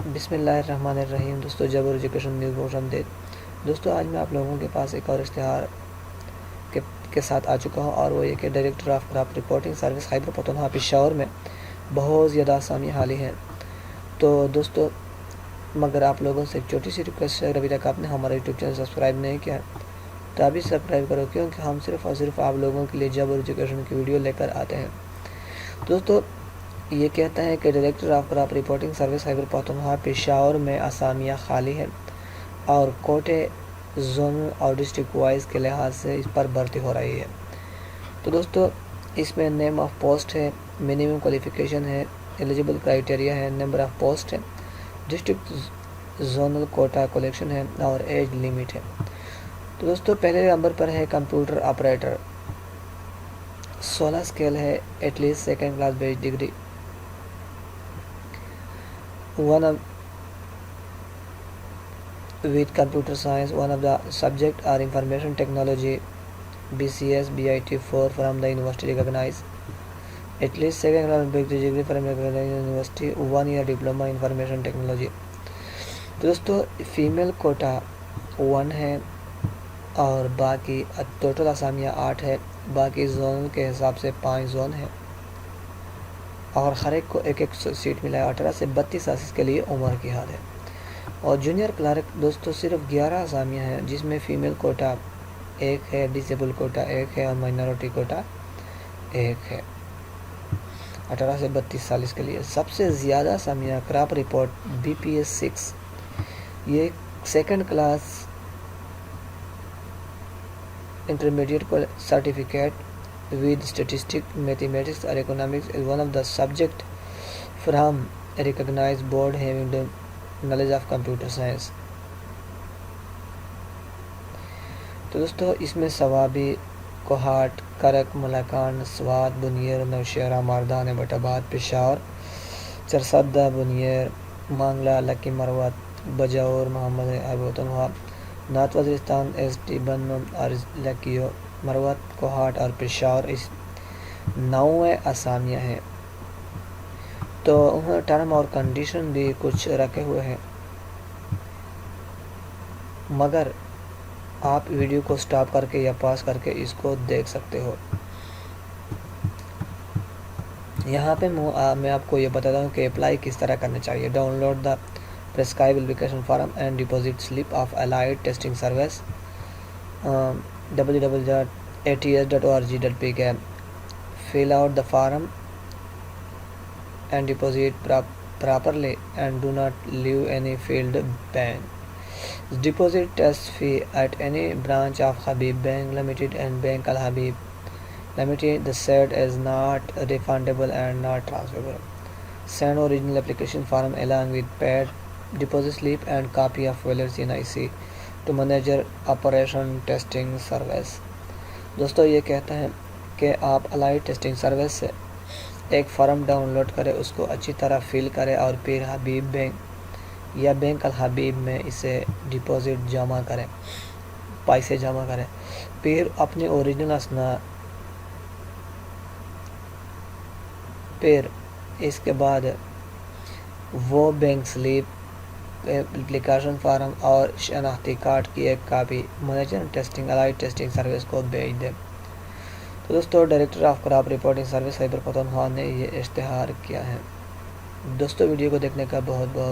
بسم اللہ الرحمن الرحیم۔ دوستو جبر ایجوکیشن نیوز بہت آمدید۔ دوستو آج میں آپ لوگوں کے پاس ایک اور اشتہار کے ساتھ آ چکا ہوں، اور وہ یہ کہ director of crop reporting service Khyber Pakhtunkhwa Peshawar میں بہت زیادہ اسامی حالی ہیں۔ تو دوستو مگر آپ لوگوں سے ایک چھوٹی سی ریکویسٹ ہے، ابھی تک آپ نے ہمارا یوٹیوب چینل سبسکرائب نہیں کیا تو ابھی سبسکرائب کرو، کیونکہ ہم صرف اور صرف آپ لوگوں کے لیے جبر ایجوکیشن کی ویڈیو لے کر آتے ہیں۔ دوستو یہ کہتا ہے کہ director of crop reporting service Khyber Pakhtunkhwa Peshawar میں اسامیاں خالی ہیں اور کوٹے زونل اور ڈسٹرکٹ وائز کے لحاظ سے اس پر بھرتی ہو رہی ہے۔ تو دوستو اس میں نیم آف پوسٹ ہے، منیمم کوالیفیکیشن ہے، ایلیجیبل کرائٹیریا ہے، نمبر آف پوسٹ ہے، ڈسٹرکٹ زونل کوٹا کلیکشن ہے اور ایج لیمٹ ہے۔ تو دوستو پہلے نمبر پر ہے کمپیوٹر آپریٹر، 16 اسکیل ہے، ایٹ لیسٹ سیکنڈ کلاس بیچ degree, one of with computer science, one of the subject are information technology, BCS, BIT4 from the university recognized, at least second class degree from recognized university, 1 year diploma information technology۔ تو دوستو female quota 1 ہے اور باقی total اسامیاں 8 ہے، باقی zone کے حساب سے 5 زون ہے اور ہر ایک کو ایک ایک سیٹ ملا ہے۔ 18 سے 32 سال کے لیے عمر کی حد ہے۔ اور جونیئر کلرک دوستو صرف 11 اسامیاں ہیں، جس میں فیمیل کوٹا 1 ہے، ڈسیبل کوٹا 1 ہے اور مائنورٹی کوٹا 1 ہے، 18 سے 32 سال کے لیے۔ سب سے زیادہ اسامیاں کراپ رپورٹ BPS 6، یہ second class intermediate certificate with statistics, mathematics or economics is one of the subject from a recognized board having the knowledge of computer science۔ تو دوستو اس میں ثوابی، کوہاٹ، کرک، ملاکان، سوات، بنیر، نوشہرہ، ماردان، بٹ آباد، پشاور، چرسدہ، بنیر، مانگلہ، لکی مروت، بجور، محمد پختونخوا، نارتھ وزیرستان، ST بنو اور لکیو، مروت، کوہاٹ اور پشاور اس 9 اسامیاں ہیں۔ تو انہوں نے ٹرم اور کنڈیشن بھی کچھ رکھے ہوئے ہیں، مگر آپ ویڈیو کو سٹاپ کر کے یا پاس کر کے اس کو دیکھ سکتے ہو۔ یہاں پہ میں آپ کو یہ بتاتا ہوں کہ اپلائی کس طرح کرنا چاہیے۔ Download the prescribed application form and deposit slip of allied testing service, www.ats.org.pk، fill out the form and deposit properly and do not leave any field blank. Deposit test fee at any branch of Habib Bank Limited and Bank Al Habib Limited. The set is not refundable and not transferable. Send original application form along with paid deposit slip and copy of valid NIC to manager operation testing service۔ دوستو یہ کہتا ہے کہ آپ allied testing service سے ایک form down load کرے، اس کو اچھی طرح فل کرے اور پھر حبیب بینک یا بینک الحبیب میں اسے ڈپوزٹ جمع کریں، پیسے جمع کریں، پھر اپنے اوریجنل اسناد، پھر اس کے بعد وہ بینک سلپ، اپلیکیشن فارم اور شناختی کارڈ کی ایک کاپی مینیجر ٹیسٹنگ الائٹ ٹیسٹنگ سروس کو بھیج دیں۔ تو دوستو director of crop reporting service Khyber Pakhtunkhwa نے یہ اشتہار کیا ہے۔ دوستو ویڈیو کو دیکھنے کا بہت بہت